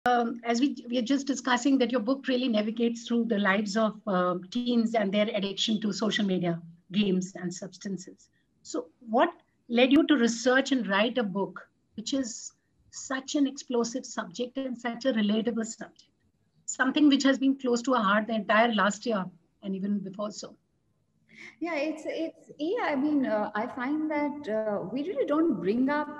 as we are just discussing that your book really navigates through the lives of teens and their addiction to social media, games, and substances. So, what led you to research and write a book, which is such an explosive subject and such a relatable subject? Something which has been close to our heart the entire last year and even before so. Yeah, yeah. I mean, I find that we really don't bring up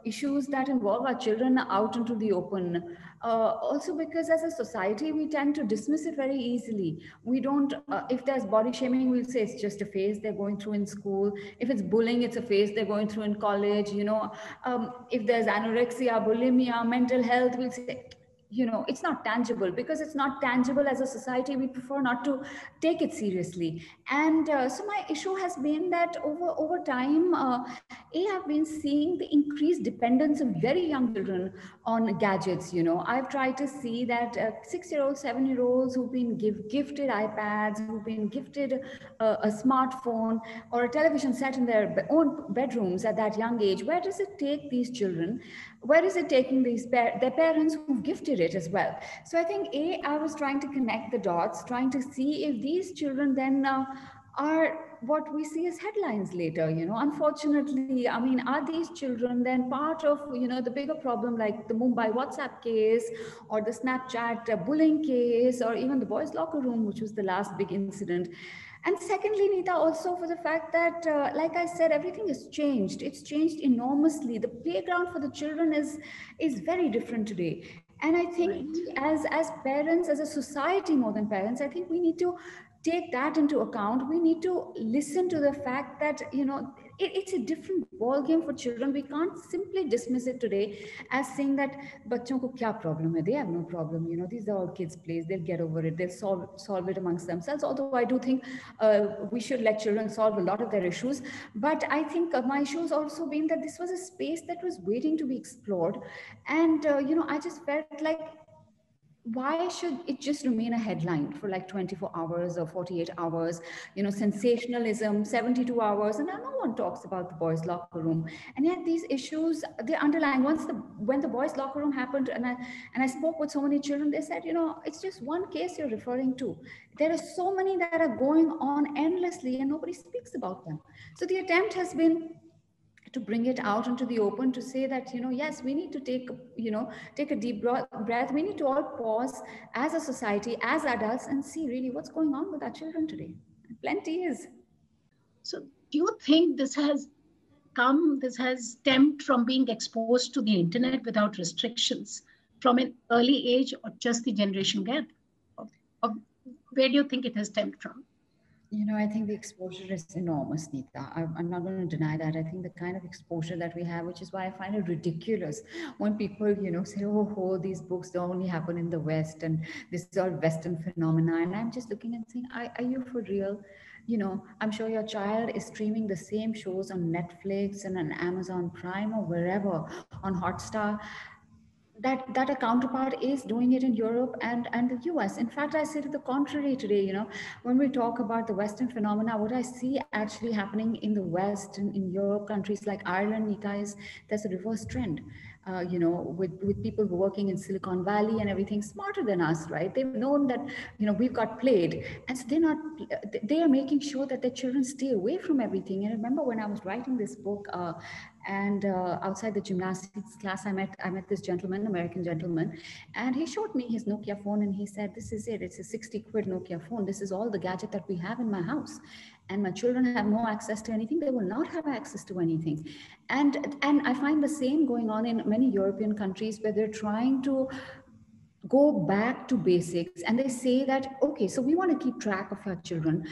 issues that involve our children out into the open. Also, because as a society, we tend to dismiss it very easily. We don't. If there's body shaming, we'll say it's just a phase they're going through in school. If it's bullying, it's a phase they're going through in college. If there's anorexia, bulimia, mental health, we'll say, it's not tangible. Because it's not tangible, as a society we prefer not to take it seriously. And so my issue has been that over time, I've been seeing the increased dependence of very young children on gadgets. I've tried to see that 6-year-olds, 7-year-olds who've been gifted iPads, who've been gifted a smartphone or a television set in their own bedrooms at that young age. Where does it take these children? Where is it taking their parents who've gifted it as well? So I think I was trying to connect the dots, trying to see if these children then are what we see as headlines later. Unfortunately, I mean, are these children then part of the bigger problem, like the Mumbai WhatsApp case, or the Snapchat bullying case, or even the boys locker room, which was the last big incident? And secondly, Nita, also for the fact that, like I said, everything has changed. It's changed enormously. The playground for the children is very different today. And I think Right. as parents, as a society, more than parents, I think we need to take that into account. We need to listen to the fact that it's a different ball game for children. We can't simply dismiss it today as saying that bachon ko kya problem hai, they have no problem, these are all kids plays, they'll get over it, they'll solve it amongst themselves. Although I do think we should let children solve a lot of their issues. But I think my issue has also been that this was a space that was waiting to be explored. And I just felt like, why should it just remain a headline for like 24 hours or 48 hours? Sensationalism, 72 hours, and no one talks about the boys locker room. And yet these issues, they're underlying. When the boys locker room happened, and I spoke with so many children, they said, it's just one case you're referring to. There are so many that are going on endlessly and nobody speaks about them. So the attempt has been to bring it out into the open, to say that yes, we need to take a deep breath. We need to all pause as a society, as adults, and see really what's going on with our children today. Plenty is. So, do you think this has stemmed from being exposed to the internet without restrictions from an early age, or just the generation gap? Or where do you think it has stemmed from? I think the exposure is enormous, Nita. I'm not going to deny that. I think the kind of exposure that we have, which is why I find it ridiculous when people, say, oh, these books don't only happen in the West and this is all Western phenomena. And I'm just looking and saying, are you for real? I'm sure your child is streaming the same shows on Netflix and on Amazon Prime or wherever, on Hotstar. That a counterpart is doing it in Europe and the US. In fact, I say to the contrary today. When we talk about the Western phenomena, what I see actually happening in the West and in Europe, countries like Ireland, Nika, is there's a reverse trend. With people working in Silicon Valley and everything, smarter than us, right? They've known that we've got played, and so they are making sure that their children stay away from everything. And I remember when I was writing this book, and outside the gymnastics class, I met this gentleman, American gentleman, and he showed me his Nokia phone, and he said, "This is it. It's a 60 quid Nokia phone. This is all the gadget that we have in my house, and my children have no access to anything. They will not have access to anything." And I find the same going on in many European countries, where they're trying to go back to basics, and they say that, okay, so we want to keep track of our children.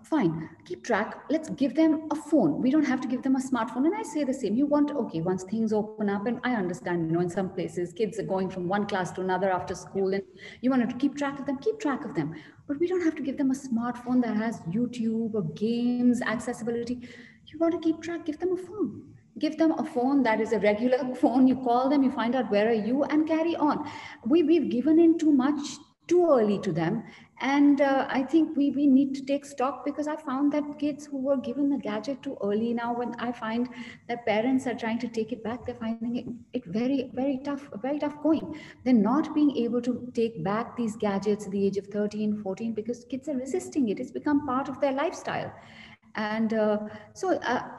Fine, keep track. Let's give them a phone. We don't have to give them a smartphone. And I say the same. Okay, once things open up, and I understand, in some places, kids are going from one class to another after school, and you want to keep track of them, keep track of them. But we don't have to give them a smartphone that has YouTube or games, accessibility. You want to keep track, give them a phone. Give them a phone that is a regular phone. You call them, you find out where are you, and carry on. We've given in too much too early to them. And I think we need to take stock, because I found that kids who were given a gadget too early, now when I find that parents are trying to take it back, they're finding it very, very tough going. They're not being able to take back these gadgets at the age of 13, 14, because kids are resisting it. It's become part of their lifestyle. And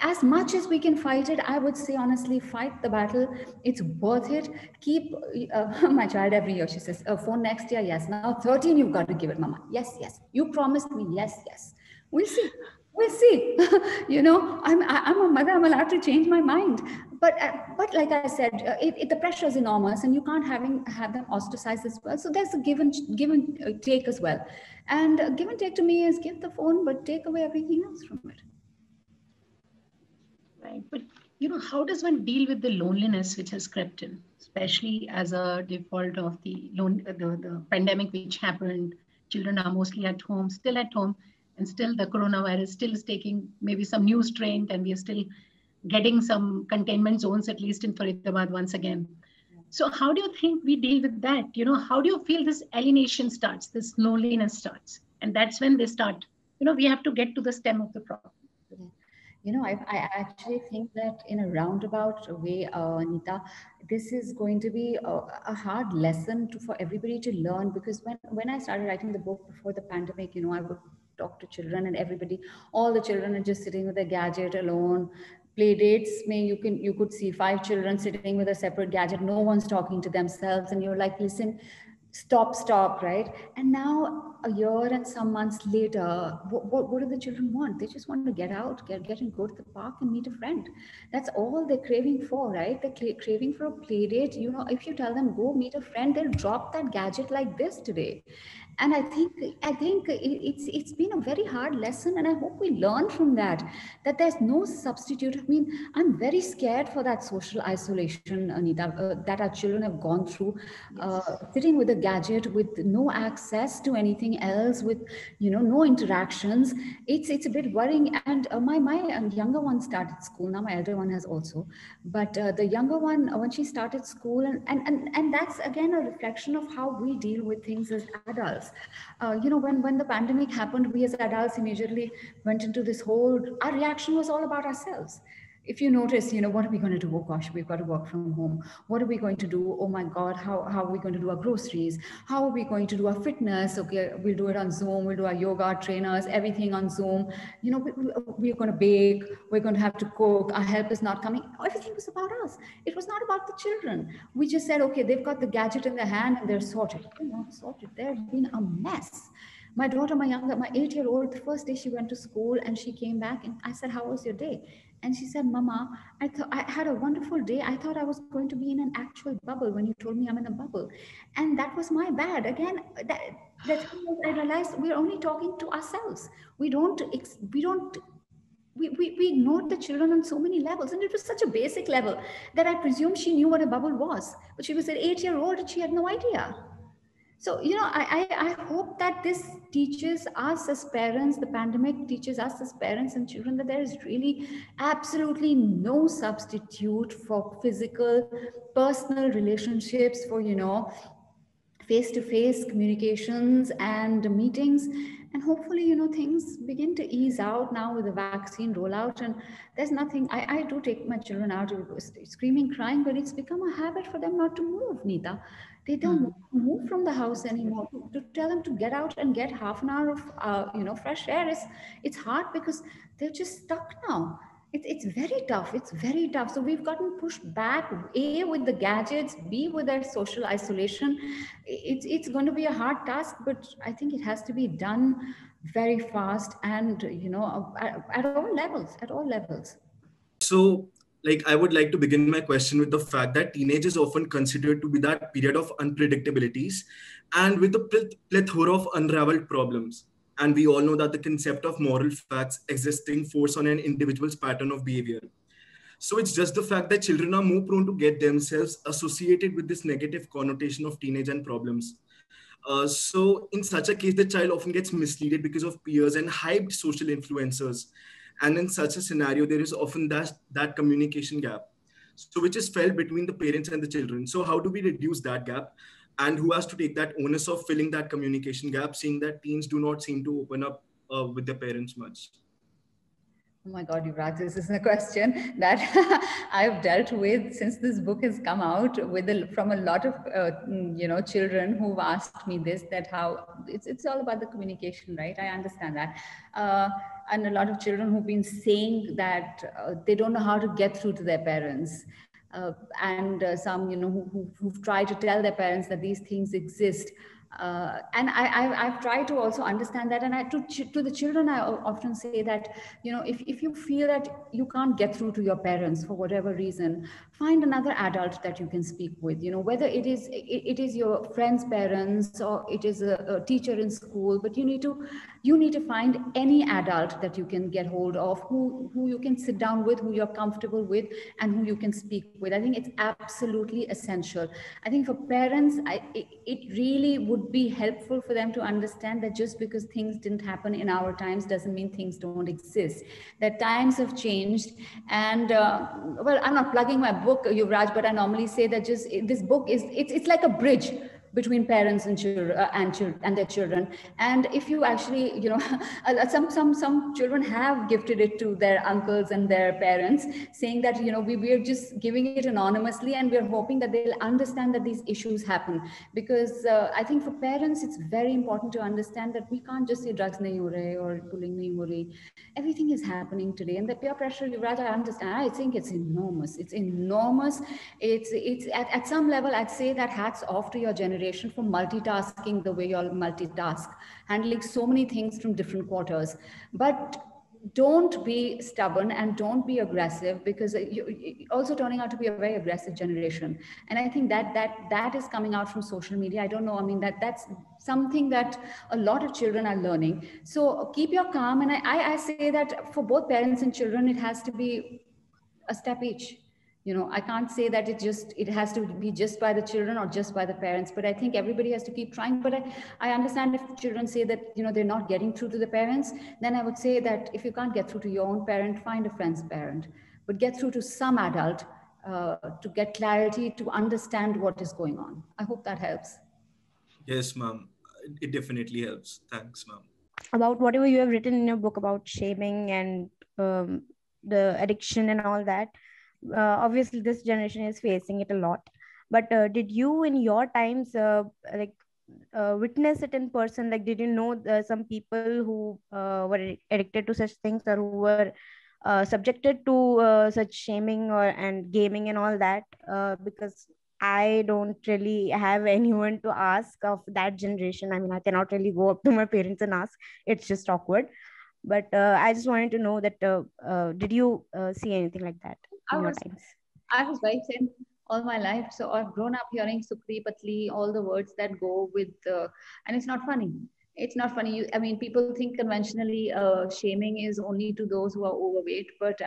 as much as we can fight it, I would say honestly, fight the battle. It's worth it. Keep my child every year, she says, a phone next year. Yes. Now 13, you've got to give it, mama. Yes, yes. You promised me. Yes, yes. We'll see. We'll see. I'm a mother. I'm allowed to change my mind. But like I said, the pressure is enormous, and you can't have them ostracized as well. So there's a give and take as well. And give and take to me is give the phone, but take away everything else from it. Right. But, how does one deal with the loneliness which has crept in, especially as a default of the pandemic which happened? Children are mostly still at home, and still the coronavirus still is taking maybe some new strain, and we are still getting some containment zones, at least in Faridabad once again. So how do you think we deal with that? How do you feel this alienation starts, this loneliness starts? And that's when they start, we have to get to the stem of the problem. I actually think that in a roundabout way, Anita, this is going to be a hard lesson for everybody to learn, because when I started writing the book before the pandemic, I would talk to children, and all the children are just sitting with a gadget alone. Play dates, you could see 5 children sitting with a separate gadget. No one's talking to themselves, and you're like, listen, stop, right? And now a year and some months later, what do the children want? They just want to get out, get and go to the park and meet a friend. That's all they're craving for, right? They're craving for a play date. If you tell them go meet a friend, they'll drop that gadget like this today. And I think it's been a very hard lesson, and I hope we learn from that there's no substitute. I mean, I'm very scared for that social isolation, Anita, that our children have gone through, sitting with a gadget with no access to anything else, with no interactions. It's a bit worrying. And my younger one started school now. My elder one has also, but the younger one, when she started school, and that's again a reflection of how we deal with things as adults. When the pandemic happened, we as adults immediately went into this whole, our reaction was all about ourselves. If you notice, what are we going to do? Oh gosh, we've got to work from home. What are we going to do? Oh my God, how are we going to do our groceries? How are we going to do our fitness? Okay, we'll do it on Zoom. We'll do our yoga trainers, everything on Zoom. We're going to bake. We're going to have to cook. Our help is not coming. Everything was about us. It was not about the children. We just said, okay, they've got the gadget in their hand and they're sorted. They're not sorted. They've been a mess. My daughter, my 8-year-old, the first day she went to school and she came back and I said, how was your day? And she said, Mama, I had a wonderful day. I thought I was going to be in an actual bubble when you told me I'm in a bubble. And that was my bad. Again, I realized we're only talking to ourselves. We ignored the children on so many levels. And it was such a basic level that I presume she knew what a bubble was. But she was an 8-year-old and she had no idea. So, I hope that this teaches us as parents, the pandemic teaches us as parents and children, that there is really absolutely no substitute for physical, personal relationships, for, face-to-face communications and meetings. And hopefully, things begin to ease out now with the vaccine rollout. And there's nothing, I do take my children out, screaming, crying, but it's become a habit for them not to move, Neeta. They don't move from the house anymore. To tell them to get out and get half an hour of, fresh air, it's hard because they're just stuck now. It's very tough. It's very tough. So we've gotten pushed back, A, with the gadgets, B, with their social isolation. It's going to be a hard task, but I think it has to be done very fast and, at all levels. So, I would like to begin my question with the fact that teenage is often considered to be that period of unpredictabilities and with a plethora of unraveled problems. And we all know that the concept of moral facts existing force on an individual's pattern of behavior. So it's just the fact that children are more prone to get themselves associated with this negative connotation of teenage and problems. So in such a case, the child often gets misled because of peers and hyped social influencers. And in such a scenario, there is often that communication gap, so which is felt between the parents and the children. So how do we reduce that gap? and who has to take that onus of filling that communication gap, seeing that teens do not seem to open up with their parents much? Oh my God, Yuvraj, this is a question that I've dealt with since this book has come out from a lot of children who've asked me this, that how it's all about the communication, right? I understand that, and a lot of children who've been saying that they don't know how to get through to their parents. And some, who've tried to tell their parents that these things exist. And I've tried to also understand that. And to the children, I often say that, if you feel that you can't get through to your parents for whatever reason, find another adult that you can speak with, whether it is your friend's parents or it is a teacher in school, but you need to find any adult that you can get hold of, who you can sit down with, who you're comfortable with, and who you can speak with. I think it's absolutely essential. I think for parents, it really would be helpful for them to understand that just because things didn't happen in our times doesn't mean things don't exist. That times have changed. And well, I'm not plugging my book, Yuvraj, but I normally say that this book it's like a bridge between parents and children and their children. And if you actually, some children have gifted it to their uncles and their parents, saying that, we're just giving it anonymously, and we're hoping that they'll understand that these issues happen. Because I think for parents, it's very important to understand that we can't just say drugs nahi ho rahe or bullying nahi ho rahi. Everything is happening today, and the peer pressure, Yuvraj, I understand. I think it's enormous. It's enormous. It's at some level, I'd say that hats off to your generation for multitasking the way you all multitask, handling so many things from different quarters. But don't be stubborn and don't be aggressive, because you're also turning out to be a very aggressive generation. And I think that is coming out from social media. I don't know. I mean, that's something that a lot of children are learning. So keep your calm. And I say that for both parents and children, it has to be a step each. I can't say that it has to be just by the children or just by the parents, but I think everybody has to keep trying. But I understand if children say that, they're not getting through to the parents, then I would say that if you can't get through to your own parent, find a friend's parent, but get through to some adult to get clarity, to understand what is going on. I hope that helps. Yes, ma'am. It definitely helps. Thanks, ma'am. About whatever you have written in your book about shaming and the addiction and all that, obviously this generation is facing it a lot. But did you in your times witness it in person? Like, did you know some people who were addicted to such things, or who were subjected to such shaming and gaming and all that? Because I don't really have anyone to ask of that generation. I mean, I cannot really go up to my parents and ask. It's just awkward. But I just wanted to know that did you see anything like that in your times? I was very thin all my life. So I've grown up hearing Sukri, Patli, all the words that go with, and it's not funny. It's not funny. People think conventionally shaming is only to those who are overweight, but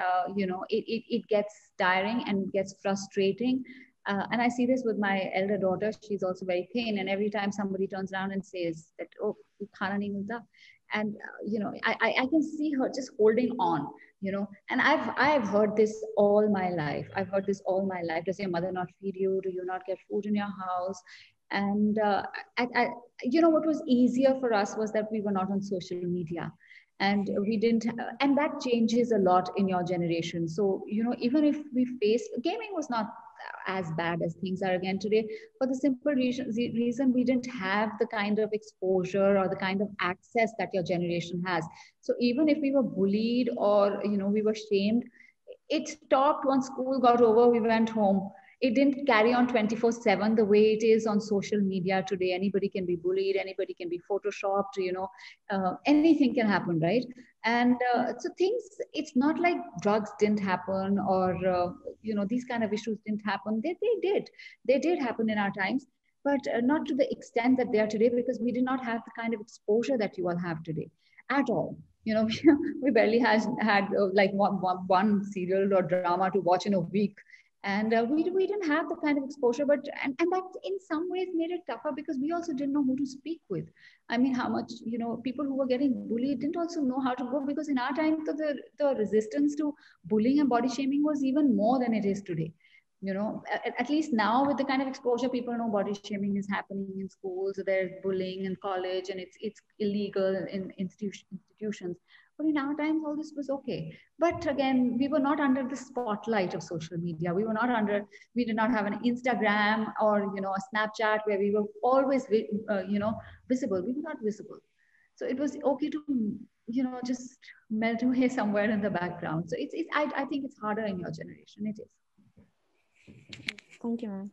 it gets tiring and gets frustrating. And I see this with my elder daughter. She's also very thin, and every time somebody turns around and says that, "Oh, khana nahi milta," and I can see her just holding on. And I've heard this all my life. Does your mother not feed you? Do you not get food in your house? And what was easier for us was that we were not on social media, and we didn't, and that changes a lot in your generation. So even if we faced, gaming was not as bad as things are again today, for the simple reason we didn't have the kind of exposure or the kind of access that your generation has. So even if we were bullied or we were shamed, it stopped once school got over, we went home. It didn't carry on 24/7 the way it is on social media today. Anybody can be bullied, anybody can be photoshopped, anything can happen, right? And so things, it's not like drugs didn't happen, or these kind of issues didn't happen. They did happen in our times, but not to the extent that they are today, because we did not have the kind of exposure that you all have today at all. We barely had like one serial or drama to watch in a week. And we didn't have the kind of exposure, but and that in some ways made it tougher, because we also didn't know who to speak with. I mean, how much, people who were getting bullied didn't also know how to go, because in our time, the resistance to bullying and body shaming was even more than it is today. you know, at least now with the kind of exposure, people know body shaming is happening in schools, there's bullying in college, and it's illegal in institutions. But in our times, all this was okay. But again, we were not under the spotlight of social media. We did not have an Instagram or, you know, a Snapchat where we were always, you know, visible. We were not visible. So it was okay to, you know, just melt away somewhere in the background. So I think it's harder in your generation. It is. Thank you, ma'am.